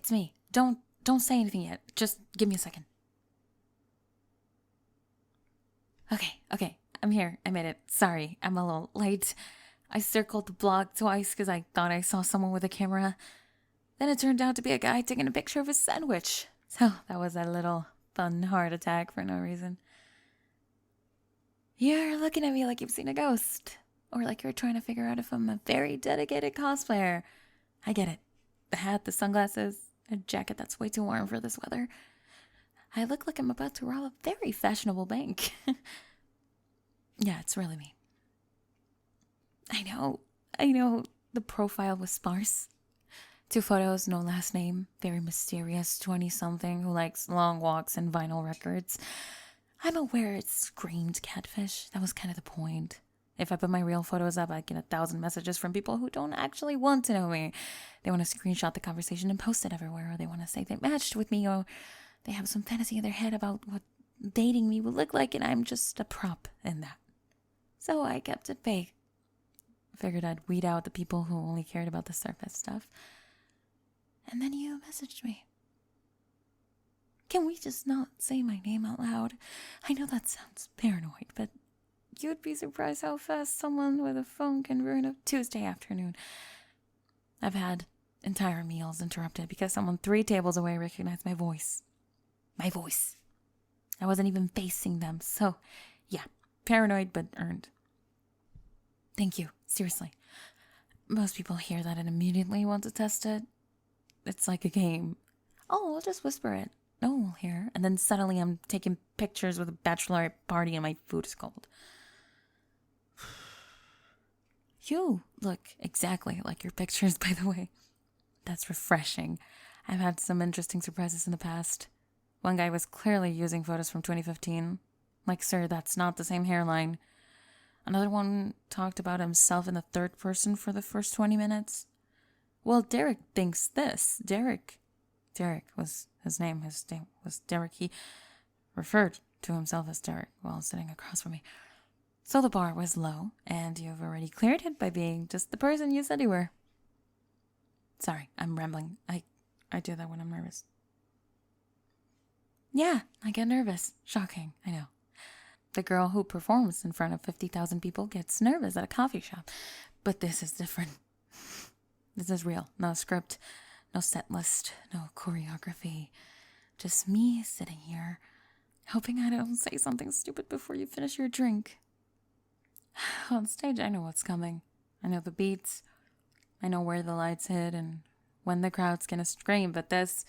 it's me. Don't say anything yet. Just give me a second. Okay, I'm here. I made it. Sorry, I'm a little late. I circled the block twice because I thought I saw someone with a camera. Then it turned out to be a guy taking a picture of his sandwich. So that was a little fun heart attack for no reason. You're looking at me like you've seen a ghost. Or like you're trying to figure out if I'm a very dedicated cosplayer. I get it. The hat, the sunglasses, a jacket that's way too warm for this weather. I look like I'm about to rob a very fashionable bank. Yeah, it's really me. I know. The profile was sparse. 2 photos, no last name. Very mysterious 20-something who likes long walks and vinyl records. I'm aware it screamed catfish. That was kind of the point. If I put my real photos up, I get 1,000 messages from people who don't actually want to know me. They want to screenshot the conversation and post it everywhere, or they want to say they matched with me, or they have some fantasy in their head about what dating me would look like, and I'm just a prop in that. So I kept it vague. Figured I'd weed out the people who only cared about the surface stuff. And then you messaged me. Can we just not say my name out loud? I know that sounds paranoid, but you'd be surprised how fast someone with a phone can ruin a Tuesday afternoon. I've had entire meals interrupted because someone 3 tables away recognized my voice. My voice. I wasn't even facing them, so yeah, paranoid but earned. Thank you, seriously. Most people hear that and immediately want to test it. It's like a game. Oh, I'll just whisper it. No one will hear. And then suddenly I'm taking pictures with a bachelorette party and my food is cold. You look exactly like your pictures, by the way. That's refreshing. I've had some interesting surprises in the past. One guy was clearly using photos from 2015. Like, sir, that's not the same hairline. Another one talked about himself in the third person for the first 20 minutes. Well, Derek thinks this. Derek was his name. His name was Derek. He referred to himself as Derek while sitting across from me. So the bar was low, and you've already cleared it by being just the person you said you were. Sorry, I'm rambling. I do that when I'm nervous. Yeah, I get nervous. Shocking, I know. The girl who performs in front of 50,000 people gets nervous at a coffee shop. But this is different. This is real. No script, no set list, no choreography. Just me sitting here, hoping I don't say something stupid before you finish your drink. On stage, I know what's coming. I know the beats. I know where the lights hit and when the crowd's gonna scream. But this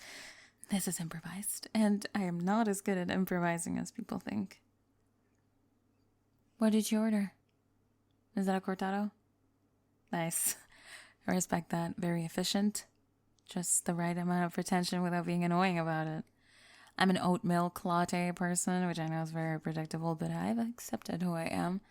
is improvised. And I am not as good at improvising as people think. What did you order? Is that a cortado? Nice. I respect that. Very efficient. Just the right amount of pretension without being annoying about it. I'm an oat milk latte person, which I know is very predictable, but I've accepted who I am.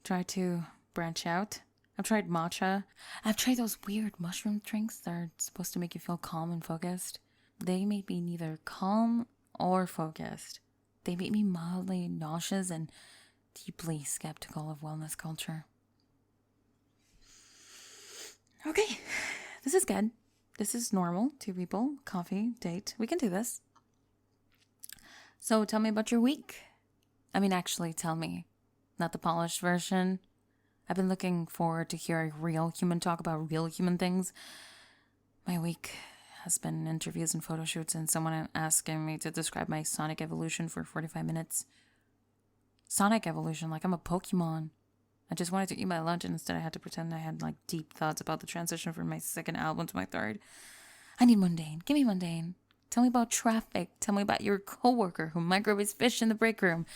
Try to branch out. I've tried matcha. I've tried those weird mushroom drinks that are supposed to make you feel calm and focused. They made me neither calm or focused. They made me mildly nauseous and deeply skeptical of wellness culture. Okay, this is good. This is normal. 2 people, coffee, date. We can do this. So tell me about your week. Actually, tell me. Not the polished version. I've been looking forward to hearing real human talk about real human things. My week has been interviews and photo shoots and someone asking me to describe my sonic evolution for 45 minutes. Sonic evolution, like I'm a Pokemon. I just wanted to eat my lunch and instead I had to pretend I had deep thoughts about the transition from my second album to my third. I need mundane. Give me mundane. Tell me about traffic. Tell me about your coworker who microwaves fish in the break room.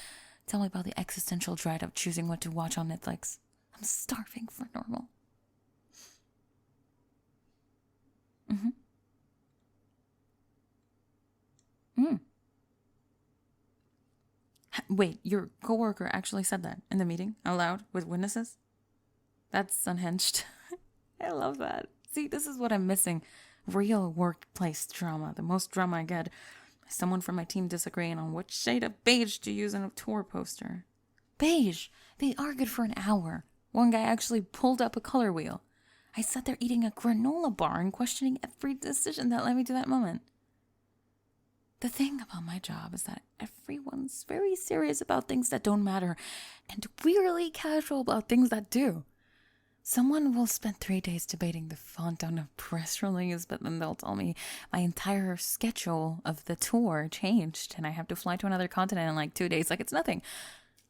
Tell me about the existential dread of choosing what to watch on Netflix. I'm starving for normal. Wait, your coworker actually said that in the meeting, out loud, with witnesses? That's unhinged. I love that. See, this is what I'm missing. Real workplace drama. The most drama I get is someone from my team disagreeing on which shade of beige to use in a tour poster. Beige! They argued for an hour. One guy actually pulled up a color wheel. I sat there eating a granola bar and questioning every decision that led me to that moment. The thing about my job is that everyone's very serious about things that don't matter and weirdly casual about things that do. Someone will spend 3 days debating the font on a press release, but then they'll tell me my entire schedule of the tour changed and I have to fly to another continent in like 2 days like it's nothing.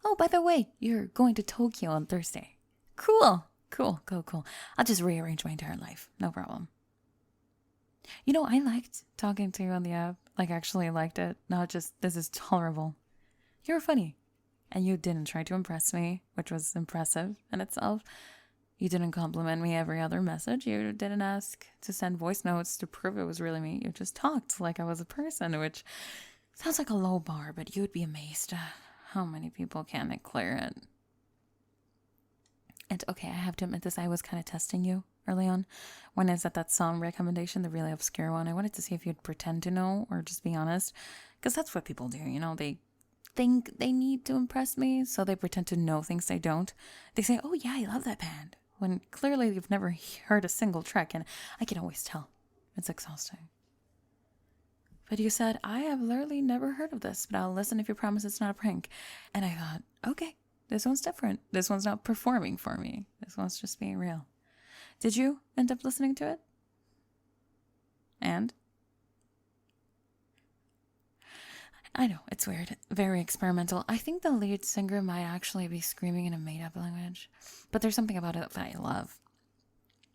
Oh, by the way, you're going to Tokyo on Thursday. Cool. I'll just rearrange my entire life. No problem. You know, I liked talking to you on the app. Like, actually liked it. Not just, this is tolerable. You were funny. And you didn't try to impress me, which was impressive in itself. You didn't compliment me every other message. You didn't ask to send voice notes to prove it was really me. You just talked like I was a person, which sounds like a low bar, but you would be amazed at how many people can't clear it. And okay, I have to admit this, I was kind of testing you early on. When I said that song recommendation, the really obscure one, I wanted to see if you'd pretend to know or just be honest. Because that's what people do, you know, they think they need to impress me, so they pretend to know things they don't. They say, oh yeah, I love that band, when clearly you've never heard a single track, and I can always tell. It's exhausting. But you said, I have literally never heard of this, but I'll listen if you promise it's not a prank. And I thought, okay, this one's different. This one's not performing for me. This one's just being real. Did you end up listening to it? And? I know, it's weird. Very experimental. I think the lead singer might actually be screaming in a made-up language. But there's something about it that I love.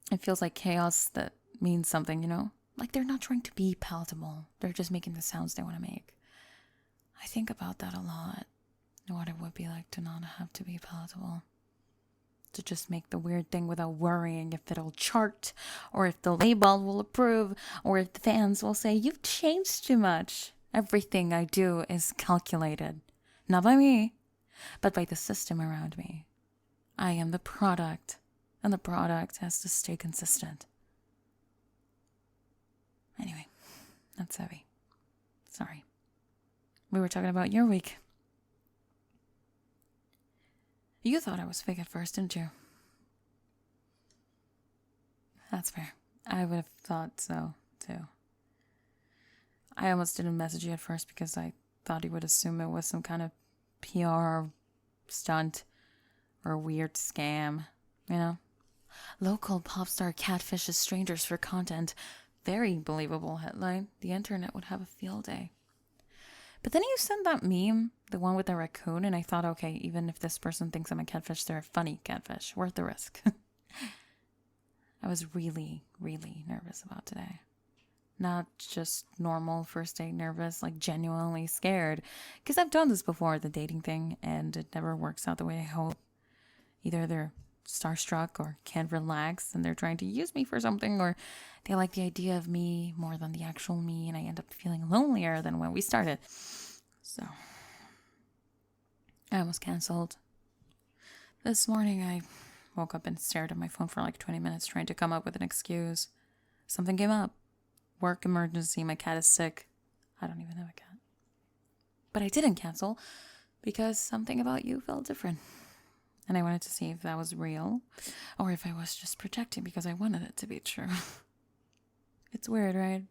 It feels like chaos that means something, you know? Like they're not trying to be palatable. They're just making the sounds they want to make. I think about that a lot. What it would be like to not have to be palatable. To just make the weird thing without worrying if it'll chart, or if the label will approve, or if the fans will say, you've changed too much. Everything I do is calculated. Not by me, but by the system around me. I am the product, and the product has to stay consistent. Anyway, that's heavy. Sorry. We were talking about your week. You thought I was fake at first, didn't you? That's fair. I would have thought so, too. I almost didn't message you at first because I thought you would assume it was some kind of PR stunt or weird scam, you know? Local Popstar catfishes strangers for content. Very believable headline. The internet would have a field day. But then you sent that meme, the one with the raccoon, and I thought, okay, even if this person thinks I'm a catfish, they're a funny catfish. Worth the risk. I was really, really nervous about today. Not just normal first date nervous, like genuinely scared. Because I've done this before, the dating thing, and it never works out the way I hope. Either they're starstruck or can't relax and they're trying to use me for something, or they like the idea of me more than the actual me, and I end up feeling lonelier than when we started. So I almost canceled. This morning I woke up and stared at my phone for like 20 minutes trying to come up with an excuse. Something came up. Work emergency, my cat is sick. I don't even have a cat. But I didn't cancel because something about you felt different. And I wanted to see if that was real or if I was just projecting because I wanted it to be true. It's weird, right?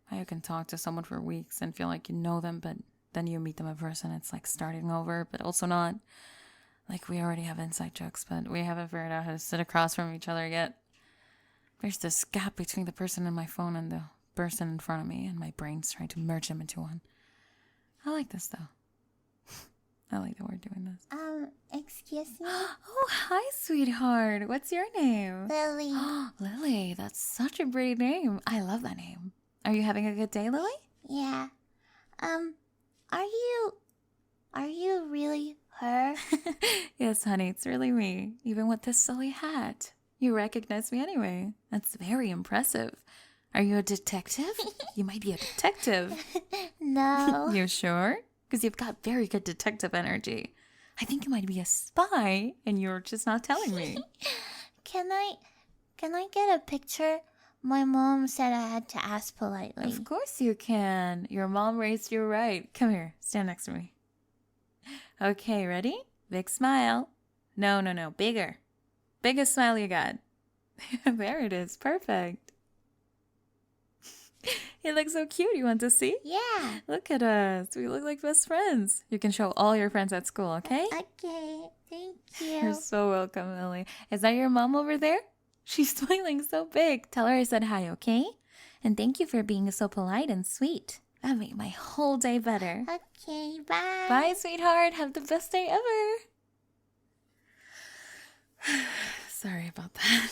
How you can talk to someone for weeks and feel like you know them, but then you meet them in person. It's like starting over, but also not. Like we already have inside jokes, but we haven't figured out how to sit across from each other yet. There's this gap between the person in my phone and the person in front of me, and my brain's trying to merge them into one. I like this, though. I like that we're doing this. Excuse me? Oh, hi, sweetheart. What's your name? Lily. Lily, that's such a pretty name. I love that name. Are you having a good day, Lily? Yeah. Are you really her? Yes, honey, it's really me. Even with this silly hat. You recognize me anyway. That's very impressive. Are you a detective? You might be a detective. No. You sure? Because you've got very good detective energy. I think you might be a spy, and you're just not telling me. Can I get a picture? My mom said I had to ask politely. Of course you can. Your mom raised you right. Come here. Stand next to me. Okay, ready? Big smile. No. Bigger. Biggest smile you got. There it is. Perfect. You look so cute. You want to see? Yeah. Look at us. We look like best friends. You can show all your friends at school, okay? Okay. Thank You're you. so welcome, Lily. Is that your mom over there? She's smiling so big. Tell her I said hi, okay? And thank you for being so polite and sweet. That made my whole day better. Okay, bye. Bye, sweetheart. Have the best day ever. Sorry about that.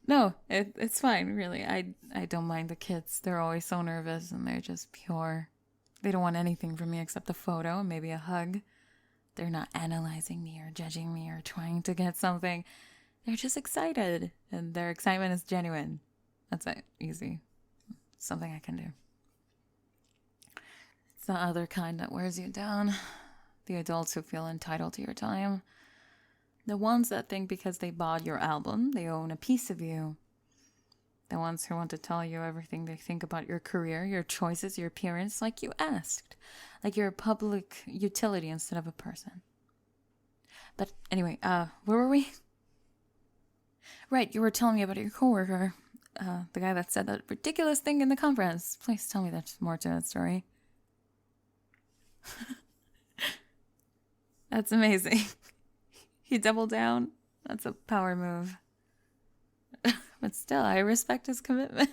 No, it's fine, really. I don't mind the kids. They're always so nervous and they're just pure. They don't want anything from me except a photo and maybe a hug. They're not analyzing me or judging me or trying to get something. They're just excited, and their excitement is genuine. That's it. Easy. Something I can do. It's the other kind that wears you down. The adults who feel entitled to your time. The ones that think because they bought your album, they own a piece of you. The ones who want to tell you everything they think about your career, your choices, your appearance, like you asked. Like you're a public utility instead of a person. But anyway, where were we? Right, you were telling me about your coworker. The guy that said that ridiculous thing in the conference. Please tell me there's more to that story. That's amazing. He doubled down. That's a power move. But still, I respect his commitment.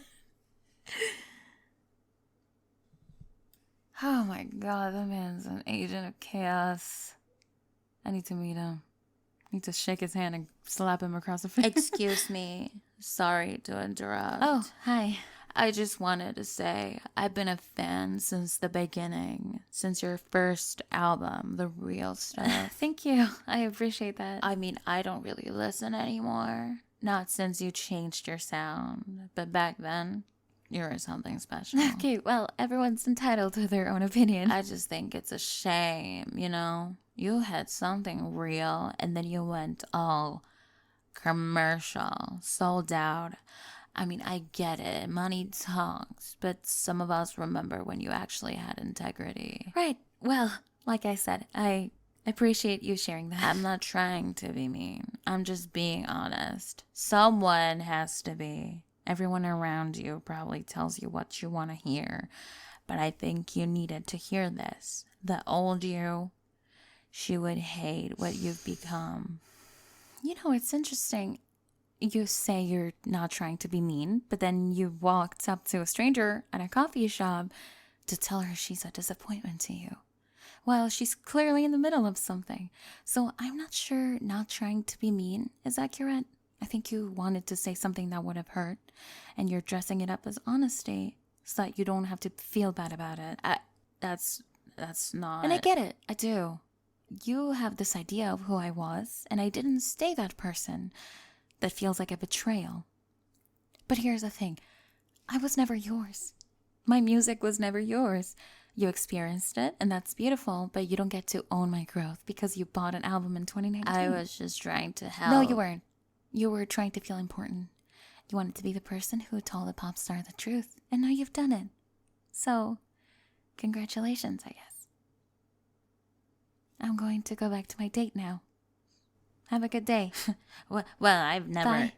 Oh my god, that man's an agent of chaos. I need to meet him. I need to shake his hand and slap him across the face. Excuse me. Sorry to interrupt. Oh, hi. I just wanted to say I've been a fan since the beginning, since your first album, The Real Stuff. Thank you. I appreciate that. I mean, I don't really listen anymore. Not since you changed your sound, but back then, you were something special. Okay, well, everyone's entitled to their own opinion. I just think it's a shame, you know? You had something real, and then you went all commercial, sold out. I mean, I get it, money talks, but some of us remember when you actually had integrity. Right. Well, like I said, I appreciate you sharing that. I'm not trying to be mean. I'm just being honest. Someone has to be. Everyone around you probably tells you what you want to hear. But I think you needed to hear this. The old you, she would hate what you've become. You know, it's interesting. You say you're not trying to be mean, but then you walked up to a stranger at a coffee shop to tell her she's a disappointment to you. Well, she's clearly in the middle of something. So I'm not sure not trying to be mean is accurate. I think you wanted to say something that would have hurt, and you're dressing it up as honesty so that you don't have to feel bad about it. That's not... And I get it. I do. You have this idea of who I was, and I didn't stay that person. That feels like a betrayal. But here's the thing. I was never yours. My music was never yours. You experienced it, and that's beautiful, but you don't get to own my growth because you bought an album in 2019. I was just trying to help. No, you weren't. You were trying to feel important. You wanted to be the person who told the pop star the truth, and now you've done it. So, congratulations, I guess. I'm going to go back to my date now. Have a good day. Well, I've never... Bye.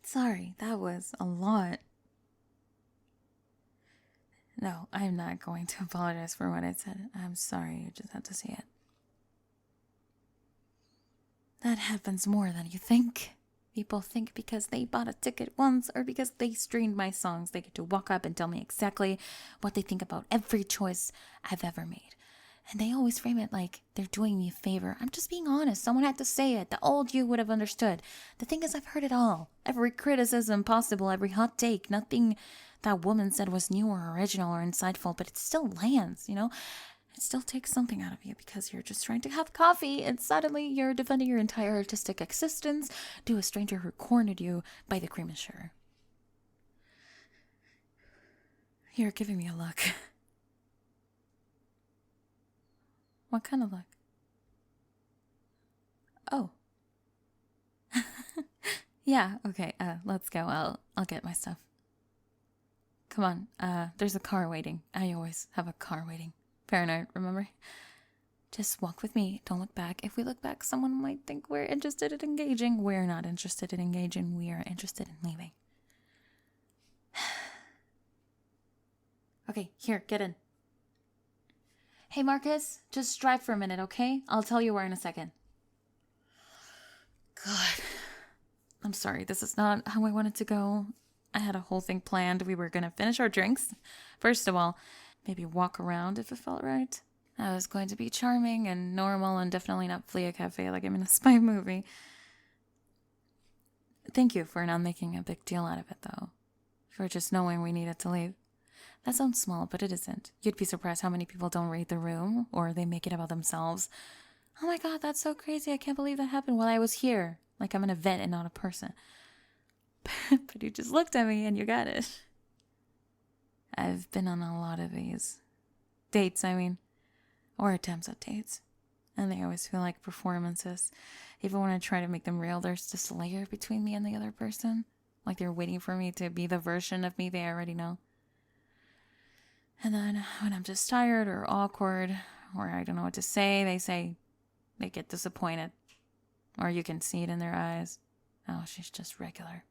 Sorry, that was a lot. No, I'm not going to apologize for what I said. I'm sorry, you just had to see it. That happens more than you think. People think because they bought a ticket once or because they streamed my songs, they get to walk up and tell me exactly what they think about every choice I've ever made. And they always frame it like they're doing me a favor. I'm just being honest. Someone had to say it. The old you would have understood. The thing is, I've heard it all. Every criticism possible, every hot take. Nothing that woman said was new or original or insightful, but it still lands, you know? It still takes something out of you because you're just trying to have coffee and suddenly you're defending your entire artistic existence to a stranger who cornered you by the cream and sugar. You're giving me a look. What kind of look? Oh. Yeah, okay, let's go. I'll get my stuff. Come on, there's a car waiting. I always have a car waiting. Paranoid, remember? Just walk with me. Don't look back. If we look back, someone might think we're interested in engaging. We're not interested in engaging. We are interested in leaving. Okay, here, get in. Hey, Marcus, just drive for a minute, okay? I'll tell you where in a second. God. I'm sorry, this is not how I wanted to go. I had a whole thing planned. We were gonna finish our drinks. First of all, maybe walk around if it felt right. I was going to be charming and normal and definitely not flee a cafe like I'm in a spy movie. Thank you for not making a big deal out of it, though. For just knowing we needed to leave. That sounds small, but it isn't. You'd be surprised how many people don't read the room, or they make it about themselves. Oh my god, that's so crazy. I can't believe that happened while I was here. Like I'm an event and not a person. But you just looked at me and you got it. I've been on a lot of these. Dates, I mean. Or attempts at dates. And they always feel like performances. Even when I try to make them real, there's this layer between me and the other person. Like they're waiting for me to be the version of me they already know. And then when I'm just tired or awkward, or I don't know what to say, they get disappointed. Or you can see it in their eyes. Oh, she's just regular.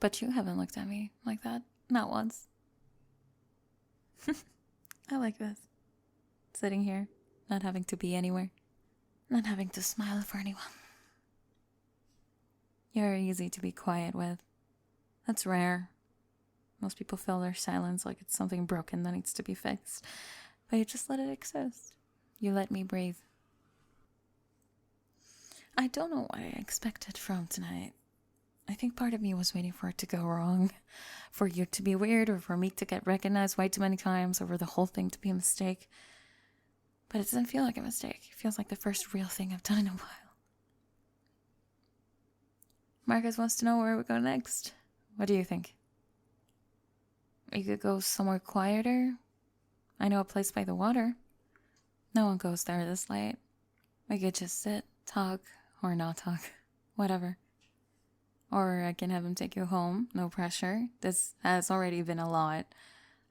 But you haven't looked at me like that. Not once. I like this. Sitting here, not having to be anywhere. Not having to smile for anyone. You're easy to be quiet with. That's rare. Most people fill their silence like it's something broken that needs to be fixed. But you just let it exist. You let me breathe. I don't know what I expected from tonight. I think part of me was waiting for it to go wrong. For you to be weird, or for me to get recognized way too many times, or for the whole thing to be a mistake. But it doesn't feel like a mistake. It feels like the first real thing I've done in a while. Marcus wants to know where we go next. What do you think? We could go somewhere quieter. I know a place by the water. No one goes there this late. We could just sit, talk, or not talk. Whatever. Or I can have him take you home. No pressure. This has already been a lot.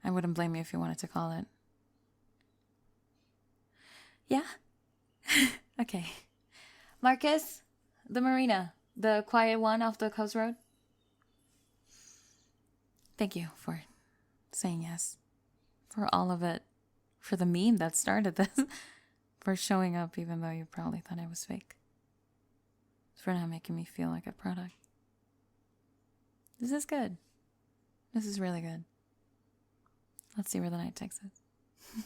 I wouldn't blame you if you wanted to call it. Yeah? Okay. Marcus, the marina. The quiet one off the coast road. Thank you for saying yes. For all of it. For the meme that started this. For showing up even though you probably thought I was fake. For not making me feel like a product. This is good. This is really good. Let's see where the night takes us.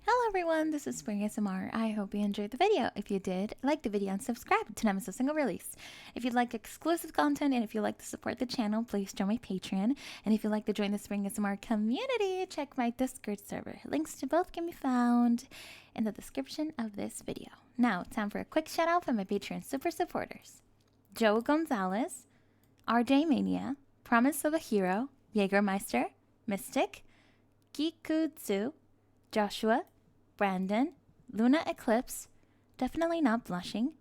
Hello everyone, this is Spring ASMR. I hope you enjoyed the video. If you did, like the video and subscribe to not miss a single release. If you'd like exclusive content and if you'd like to support the channel, please join my Patreon. And if you'd like to join the Spring ASMR community, check my Discord server. Links to both can be found in the description of this video. Now, time for a quick shout out from my Patreon super supporters. Joe Gonzalez, RJ Mania, Promise of a Hero, Jägermeister, Mystic, Kikutsu, Joshua, Brandon, Luna Eclipse, Definitely Not Blushing,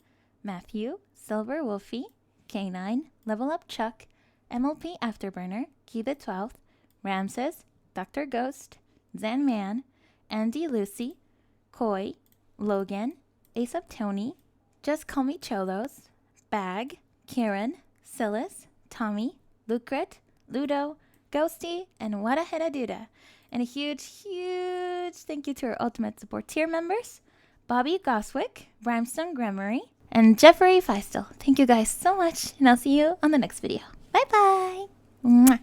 Matthew, Silver Wolfie, K9, Level Up Chuck, MLP Afterburner, Key the 12th, Ramses, Dr. Ghost, Zan Man, Andy Lucy, Koi, Logan, Ace of Tony, Just Call Me Cholos, Bag, Kieran, Silas, Tommy, Lucret, Ludo, Ghosty, and What a Heda Duda. And a huge thank you to our Ultimate Support tier members, Bobby Goswick, Brimstone Grammary, and Jeffrey Feistel. Thank you guys so much, and I'll see you on the next video. Bye-bye!